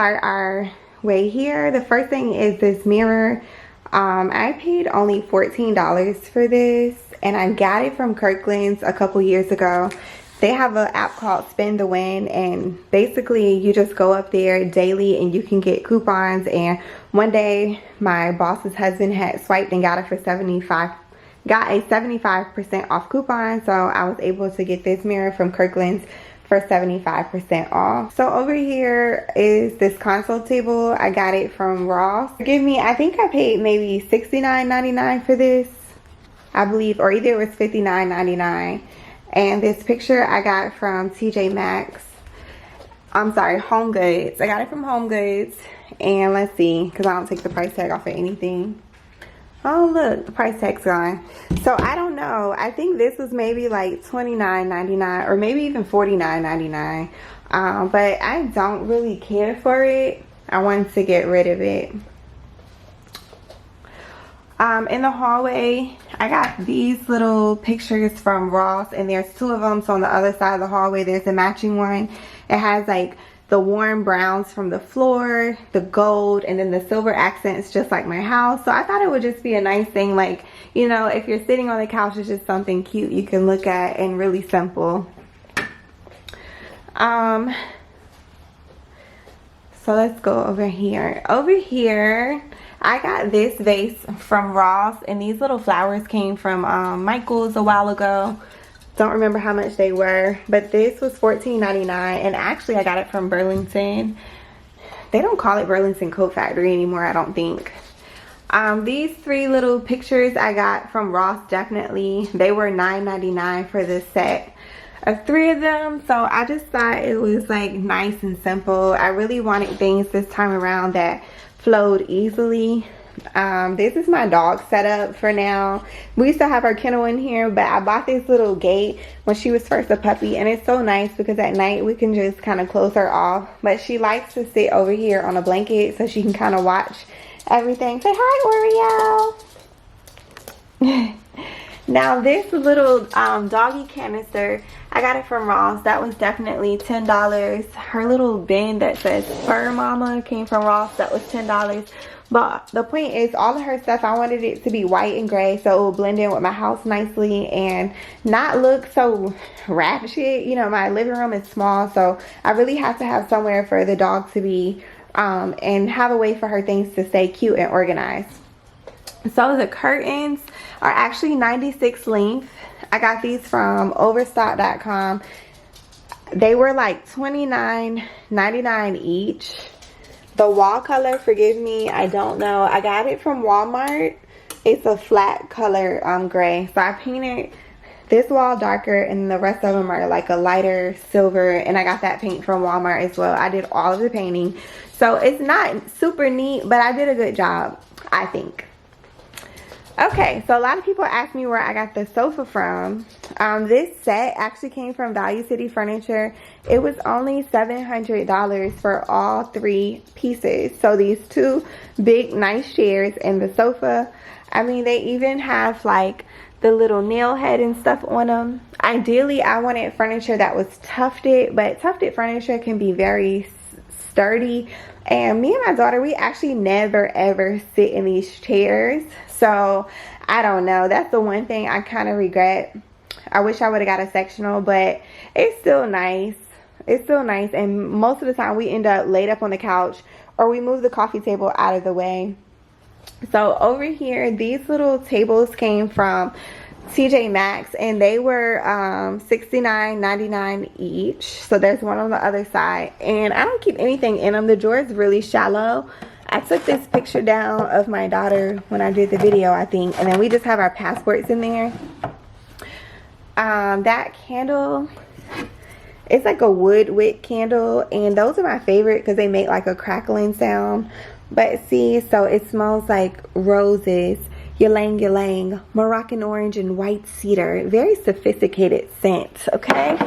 start our way here. The first thing is this mirror. I paid only $14 for this, and I got it from Kirkland's a couple years ago. They have an app called Spin the Win, and basically you just go up there daily and you can get coupons. And one day my boss's husband had swiped and got it for a 75% off coupon, so I was able to get this mirror from Kirkland's for 75% off. So over here is this console table. I got it from Ross. Forgive me, I think I paid maybe $69.99 for this, I believe, or either it was $59.99. And this picture I got from TJ Maxx. I'm sorry, Home Goods. I got it from Home Goods. And let's see, because I don't take the price tag off of anything. Oh look, the price tag's gone. So I don't know. I think this was maybe like $29.99 or maybe even $49.99. But I don't really care for it. I wanted to get rid of it. In the hallway, I got these little pictures from Ross, and there's two of them. So on the other side of the hallway, there's a matching one. It has like the warm browns from the floor, the gold, and then the silver accents, just like my house. So I thought it would just be a nice thing, like, you know, if you're sitting on the couch, it's just something cute you can look at and really simple. So let's go over here. Over here, I got this vase from Ross, and these little flowers came from Michael's a while ago. Don't remember how much they were, but this was $14.99, and actually I got it from Burlington. They don't call it Burlington Coat Factory anymore, I don't think. These three little pictures I got from Ross, definitely. They were $9.99 for this set of three of them, so I just thought it was like nice and simple. I really wanted things this time around that flowed easily. This is my dog setup for now. We used to have our kennel in here, but I bought this little gate when she was first a puppy, and it's so nice because at night we can just kind of close her off. But she likes to sit over here on a blanket so she can kind of watch everything. Say hi, L'Oreal. Now this little doggy canister, I got it from Ross. That was definitely $10. Her little bin that says Fur Mama came from Ross. That was $10. But the point is, all of her stuff, I wanted it to be white and gray so it will blend in with my house nicely and not look so ratchet. You know, my living room is small, so I really have to have somewhere for the dog to be and have a way for her things to stay cute and organized. So the curtains are actually 96 length. I got these from overstock.com. They were like $29.99 each. The wall color, forgive me, I don't know. I got it from Walmart. It's a flat color gray. So I painted this wall darker, and the rest of them are like a lighter silver, and I got that paint from Walmart as well. I did all of the painting. So it's not super neat, but I did a good job, I think. Okay, so a lot of people ask me where I got the sofa from. This set actually came from Value City Furniture. It was only $700 for all three pieces. So these two big nice chairs and the sofa. I mean, they even have like the little nail head and stuff on them. Ideally, I wanted furniture that was tufted, but tufted furniture can be very sturdy. And me and my daughter, we actually never ever sit in these chairs. So I don't know, that's the one thing I kind of regret. I wish I would have got a sectional, but it's still nice. It's still nice, and most of the time we end up laid up on the couch, or we move the coffee table out of the way. So over here, these little tables came from TJ Maxx, and they were $69.99 each. So there's one on the other side, and I don't keep anything in them. The drawer is really shallow. I took this picture down of my daughter when I did the video, I think, and then we just have our passports in there. That candle, it's like a wood wick candle, and those are my favorite because they make like a crackling sound. But see, so it smells like roses, ylang ylang, Moroccan orange, and white cedar. Very sophisticated scent, okay?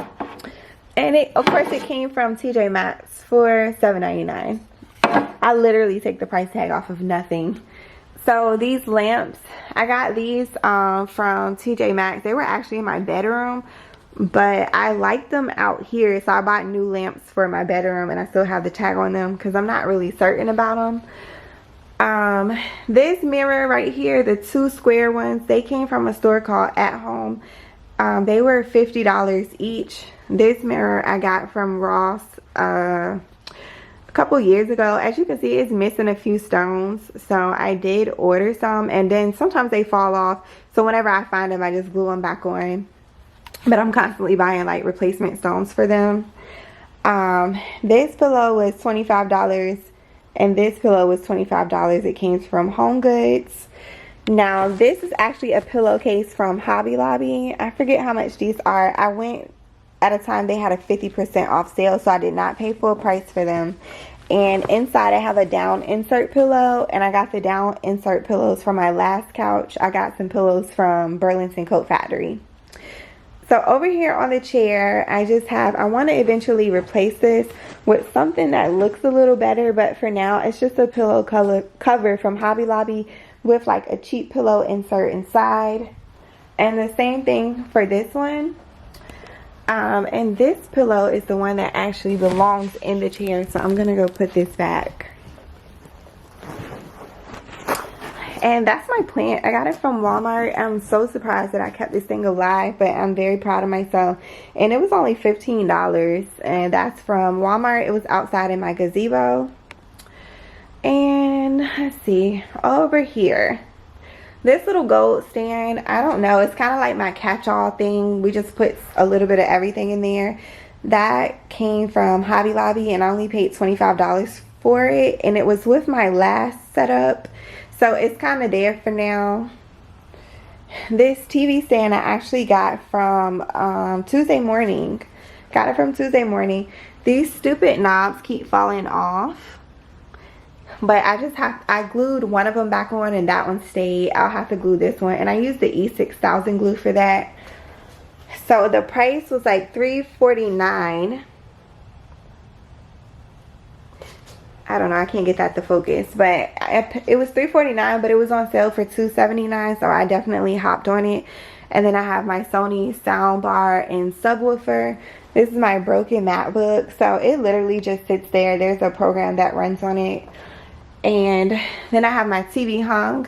And it, of course, it came from TJ Maxx for $7.99. I literally take the price tag off of nothing. So these lamps, I got these from TJ Maxx. They were actually in my bedroom, but I like them out here, so I bought new lamps for my bedroom, and I still have the tag on them because I'm not really certain about them. This mirror right here, the two square ones, they came from a store called At Home. They were $50 each. This mirror I got from Ross a couple years ago. As you can see, it's missing a few stones, so I did order some, and then sometimes they fall off, so whenever I find them I just glue them back on. But I'm constantly buying like replacement stones for them. This pillow was $25 and this pillow was $25. It came from Home Goods. Now this is actually a pillowcase from Hobby Lobby. I forget how much these are. I went at a time they had a 50% off sale, so I did not pay full price for them. And inside I have a down insert pillow, and I got the down insert pillows for my last couch. I got some pillows from Burlington Coat Factory. So over here on the chair, I want to eventually replace this with something that looks a little better, but for now it's just a pillow cover from Hobby Lobby with like a cheap pillow insert inside. And the same thing for this one. And this pillow is the one that actually belongs in the chair, so I'm gonna go put this back. And that's my plant. I got it from Walmart. I'm so surprised that I kept this thing alive, but I'm very proud of myself. And it was only $15, and that's from Walmart. It was outside in my gazebo. And let's see, over here, this little gold stand, I don't know, it's kind of like my catch-all thing. We just put a little bit of everything in there. That came from Hobby Lobby, and I only paid $25 for it, and it was with my last setup, so it's kind of there for now. This TV stand I actually got from Tuesday Morning. Got it from Tuesday Morning. These stupid knobs keep falling off, but I glued one of them back on and that one stayed. I'll have to glue this one, and I used the E6000 glue for that. So the price was like $3.49. I don't know, I can't get that to focus, but it was $3.49, but it was on sale for $2.79, so I definitely hopped on it. And then I have my Sony soundbar and subwoofer. This is my broken MacBook, so it literally just sits there. There's a program that runs on it. And then I have my TV hung.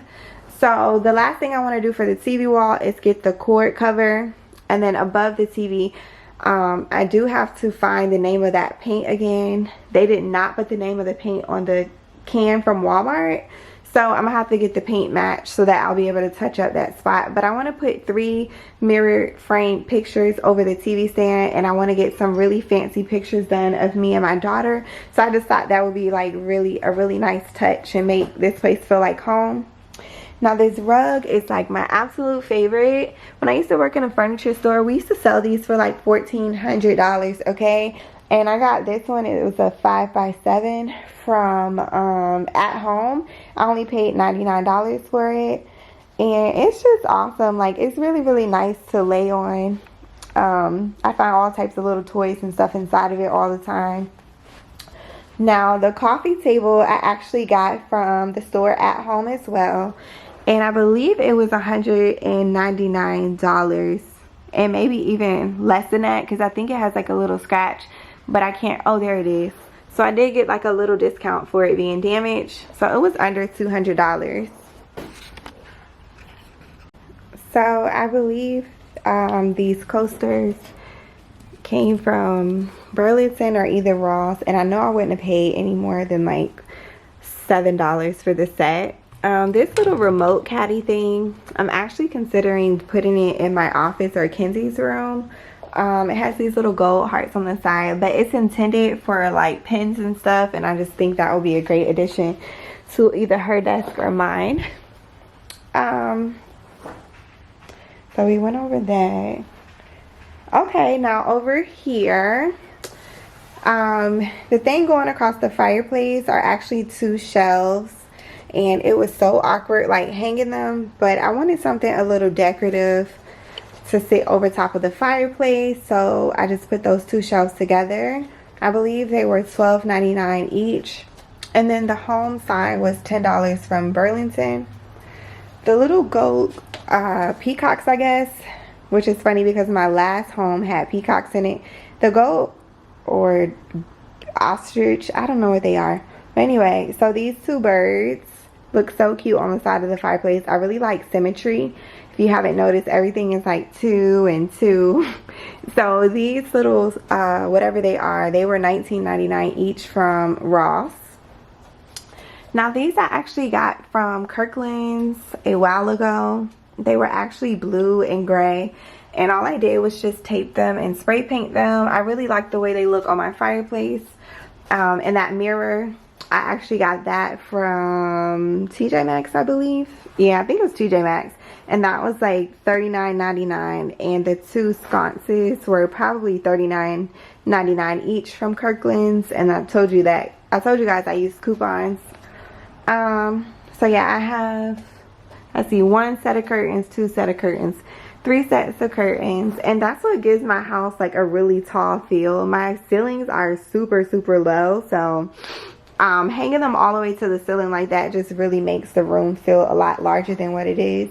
So the last thing I want to do for the TV wall is get the cord cover, and then above the TV, I do have to find the name of that paint again. They did not put the name of the paint on the can from Walmart, so I'm gonna have to get the paint match so that I'll be able to touch up that spot. But I want to put 3 mirror frame pictures over the TV stand, and I want to get some really fancy pictures done of me and my daughter. So I just thought that would be like a really nice touch and make this place feel like home. Now this rug is like my absolute favorite. When I used to work in a furniture store, we used to sell these for like $1,400, okay? And I got this one. It was a 5x7 from At Home. I only paid $99 for it, and it's just awesome. Like, it's really nice to lay on. I find all types of little toys and stuff inside of it all the time. Now the coffee table I actually got from the store At Home as well, and I believe it was $199, and maybe even less than that, because I think it has like a little scratch, but I can't. Oh, there it is. So I did get like a little discount for it being damaged, so it was under $200. So I believe these coasters came from Burlington or either Ross, and I know I wouldn't have paid any more than like $7 for the set. This little remote caddy thing, I'm actually considering putting it in my office or Kenzie's room. It has these little gold hearts on the side, but it's intended for like pens and stuff, and I just think that would be a great addition to either her desk or mine. So we went over that. Okay, now over here, the thing going across the fireplace are actually 2 shelves, and it was so awkward like hanging them, but I wanted something a little decorative to sit over top of the fireplace, so I just put those 2 shelves together. I believe they were $12.99 each, and then the home side was $10 from Burlington. The little gold peacocks, I guess, which is funny because my last home had peacocks in it. The goat or ostrich, I don't know what they are. But anyway, so these two birds look so cute on the side of the fireplace. I really like symmetry. If you haven't noticed, everything is like 2 and 2. So these little, whatever they are, they were $19.99 each from Ross. Now these I actually got from Kirkland's a while ago. They were actually blue and gray. And all I did was just tape them and spray paint them. I really like the way they look on my fireplace. And that mirror, I actually got that from TJ Maxx, I believe. Yeah, I think it was TJ Maxx. And that was like $39.99. And the two sconces were probably $39.99 each from Kirkland's. And I told you guys I used coupons. So yeah, I have, let's see, 1 set of curtains, 2 set of curtains, 3 sets of curtains, and that's what gives my house like a really tall feel. My ceilings are super low, so hanging them all the way to the ceiling like that just really makes the room feel a lot larger than what it is.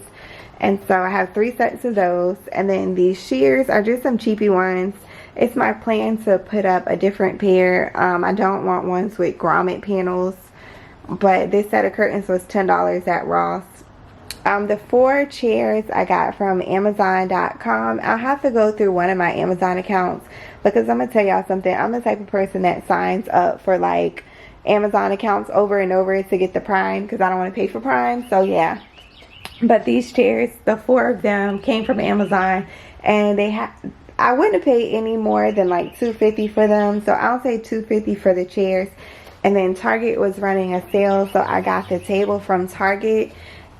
And so I have 3 sets of those, and then these shears are just some cheapy ones. It's my plan to put up a different pair. I don't want ones with grommet panels, but this set of curtains was $10 at Ross. The 4 chairs I got from Amazon.com. I'll have to go through one of my Amazon accounts because I'm going to tell y'all something. I'm the type of person that signs up for like Amazon accounts over and over to get the Prime because I don't want to pay for Prime. So yeah. But these chairs, the 4 of them came from Amazon, and I wouldn't have paid any more than like $2.50 for them. So I'll say $2.50 for the chairs. And then Target was running a sale, so I got the table from Target,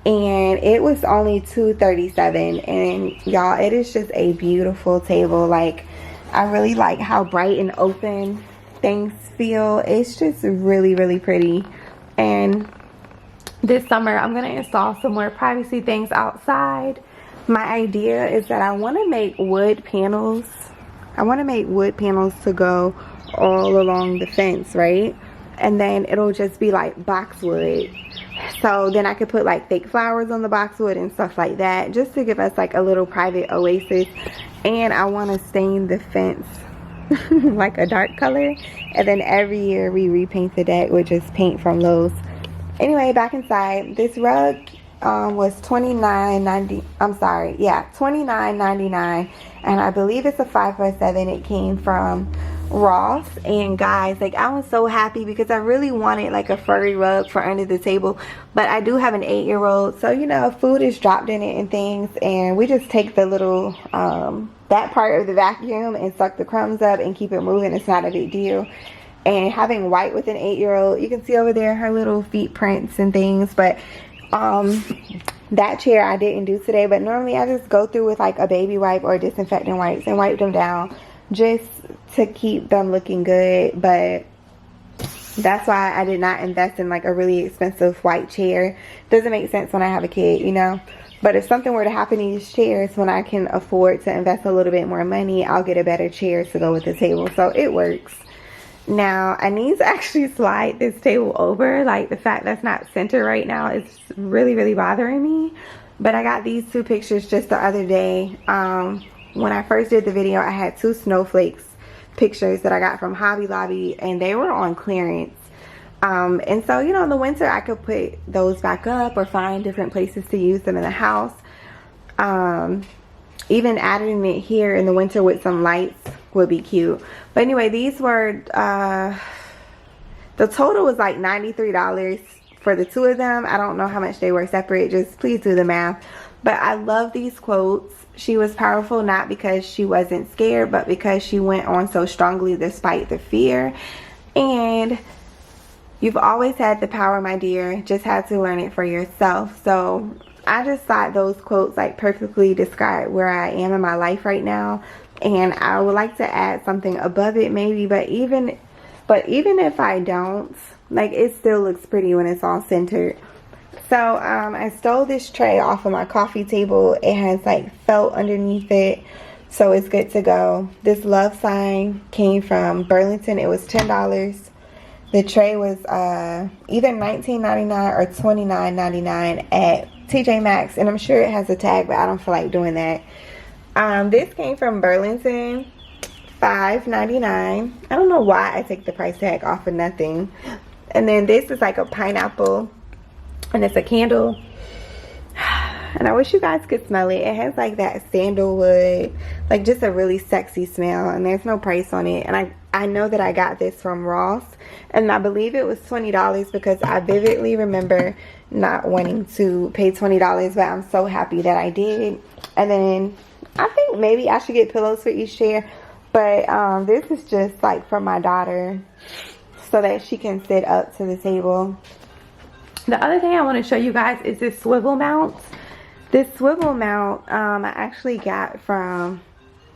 and it was only $2.37. And y'all, it is just a beautiful table. Like, I really like how bright and open things feel. It's just really pretty. And this summer I'm gonna install some more privacy things outside. My idea is that I want to make wood panels. I want to make wood panels to go all along the fence, right? And then it'll just be like boxwood. So then I could put like fake flowers on the boxwood and stuff like that, just to give us like a little private oasis. And I want to stain the fence like a dark color, and then every year we repaint the deck with just paint from Lowe's. Anyway, back inside, this rug was $29.99, and I believe it's a 5x7. It came from Ross. And guys, like, I was so happy because I really wanted like a furry rug for under the table, but I do have an 8-year-old, so you know, food is dropped in it and things, and we just take the little that part of the vacuum and suck the crumbs up and keep it moving. It's not a big deal. And having White with an 8-year-old, you can see over there her little feet prints and things. But that chair I didn't do today, but normally I just go through with like a baby wipe or disinfectant wipes and wipe them down just to keep them looking good. But that's why I did not invest in like a really expensive white chair. Doesn't make sense when I have a kid, you know. But if something were to happen to these chairs, when I can afford to invest a little bit more money, I'll get a better chair to go with the table. So it works. Now, I need to actually slide this table over. Like, the fact that's not centered right now is really bothering me. But I got these 2 pictures just the other day. When I first did the video, I had 2 snowflakes pictures that I got from Hobby Lobby, and they were on clearance. And so, you know, in the winter I could put those back up or find different places to use them in the house. Even adding it here in the winter with some lights would be cute. But anyway, these were the total was like $93 for the 2 of them. I don't know how much they were separate, just please do the math. But I love these quotes. She was powerful not because she wasn't scared, but because she went on so strongly despite the fear. And you've always had the power, my dear, just had to learn it for yourself. So I just thought those quotes like perfectly describe where I am in my life right now. And I would like to add something above it maybe, but even if I don't, like, it still looks pretty when it's all centered. So I stole this tray off of my coffee table. It has like felt underneath it, so it's good to go. This love sign came from Burlington. It was $10. The tray was either $19.99 or $29.99 at TJ Maxx, and I'm sure it has a tag, but I don't feel like doing that. This came from Burlington, $5.99. I don't know why I take the price tag off of nothing. And then this is like a pineapple, and it's a candle. And I wish you guys could smell it. It has like that sandalwood, like just a really sexy smell, and there's no price on it. And I know that I got this from Ross, and I believe it was $20 because I vividly remember not wanting to pay $20, but I'm so happy that I did. And then I think maybe I should get pillows for each chair, but this is just like for my daughter so that she can sit up to the table. The other thing I want to show you guys is this swivel mount. This swivel mount I actually got from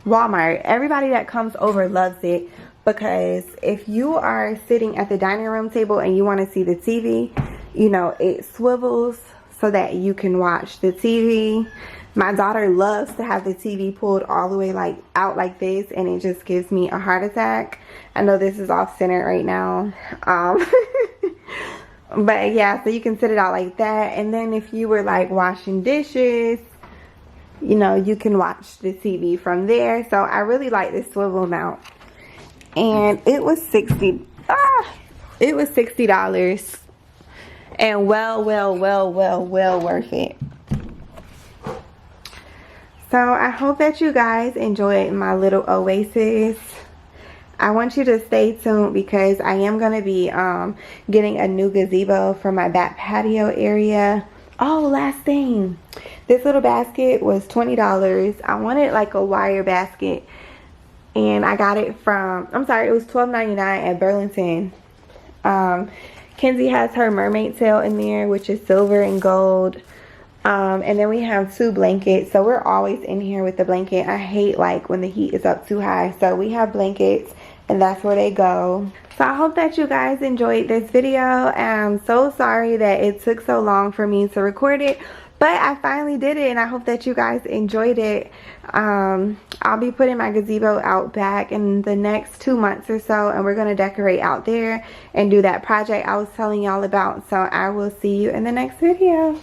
Walmart. Everybody that comes over loves it because if you are sitting at the dining room table and you want to see the TV, you know, it swivels so that you can watch the TV. My daughter loves to have the TV pulled all the way like out like this, and it just gives me a heart attack. I know this is off center right now. But yeah, so you can sit it out like that. And then if you were like washing dishes, you know, you can watch the TV from there. So I really like this swivel mount. And it was $60. It was $60. And well worth it. So I hope that you guys enjoyed my little oasis. I want you to stay tuned because I am going to be getting a new gazebo for my back patio area. Oh, last thing. This little basket was $20. I wanted like a wire basket, and I got it from, I'm sorry, it was $12.99 at Burlington. Kenzie has her mermaid tail in there, which is silver and gold. And then we have 2 blankets, so we're always in here with the blanket. I hate like when the heat is up too high, so we have blankets, and that's where they go. So I hope that you guys enjoyed this video. I'm so sorry that it took so long for me to record it, but I finally did it, and I hope that you guys enjoyed it. I'll be putting my gazebo out back in the next 2 months or so, and we're going to decorate out there and do that project I was telling y'all about. So I will see you in the next video.